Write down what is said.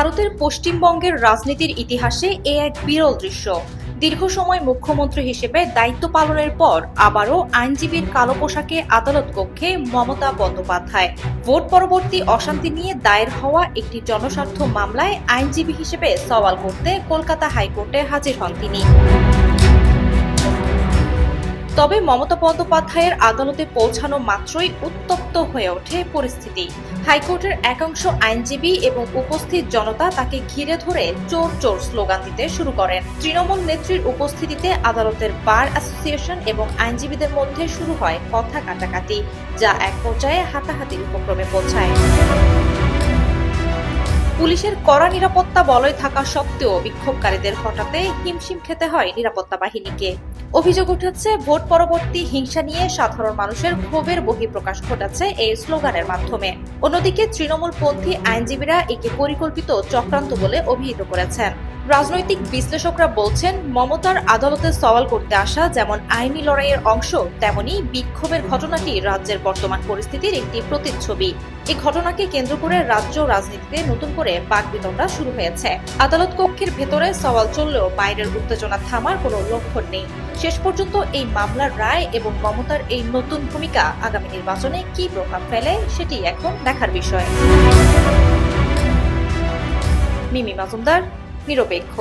ভারতের পশ্চিমবঙ্গের রাজনীতির ইতিহাসে এ এক বিরল দৃশ্য। দীর্ঘ সময় মুখ্যমন্ত্রী হিসেবে দায়িত্ব পালনের পর আবারও আইনজীবীর কালো পোশাকে আদালত কক্ষে মমতা বন্দ্যোপাধ্যায়। ভোট পরবর্তী অশান্তি নিয়ে দায়ের হওয়া একটি জনস্বার্থ মামলায় আইনজীবী হিসেবে সওয়াল করতে কলকাতা হাইকোর্টে হাজির হন তিনি। তবে মমতা বন্দ্যোপাধ্যায়ের আদালতে পৌঁছানো মাত্রই উত্তপ্ত হয়ে ওঠে পরিস্থিতি। হাইকোর্টের একাংশ আইনজীবী এবং উপস্থিত জনতা তাকে ঘিরে ধরে চোর চোর স্লোগান দিতে শুরু করেন। তৃণমূল নেত্রীর উপস্থিতিতে আদালতের বার অ্যাসোসিয়েশন এবং আইনজীবীদের মধ্যে শুরু হয় কথা কাটাকাটি, যা এক পর্যায়ে হাতাহাতির উপক্রমে পৌঁছায়। পুলিশের কড়া নিরাপত্তা বলয় থাকা সত্ত্বেও বিক্ষোভকারীদের হঠাতে হিমশিম খেতে হয় নিরাপত্তা বাহিনীকে। অভিযোগ উঠেছে, ভোট পরবর্তী হিংসা নিয়ে সাধারণ মানুষের ক্ষোভের বহিঃপ্রকাশ ঘটাচ্ছে এই স্লোগানের মাধ্যমে। অন্যদিকে তৃণমূলপন্থী আইনজীবীরা একে পরিকল্পিত চক্রান্ত বলে অভিহিত করেছেন। রাজনৈতিক বিশ্লেষকরা বলছেন, মমতার আদালতে সওয়াল করতে আসা যেমন আইনি লড়াইয়ের অংশ, তেমনি বিক্ষোভের ঘটনাটি রাজ্যের বর্তমান পরিস্থিতির একটি প্রতিচ্ছবি। এই ঘটনাকে কেন্দ্র করে রাজ্য রাজনীতিতে নতুন করে বাকবিতণ্ডা শুরু হয়েছে। আদালত কক্ষের ভেতরে সওয়াল চললেও বাইরের উত্তেজনা থামার কোনো লক্ষণ নেই। শেষ পর্যন্ত এই মামলার রায় এবং মমতার এই নতুন ভূমিকা আগামী নির্বাচনে কি প্রভাব ফেলে, সেটি এখন দেখার বিষয়। মিমি মাজুমদার, নিরপেক্ষ।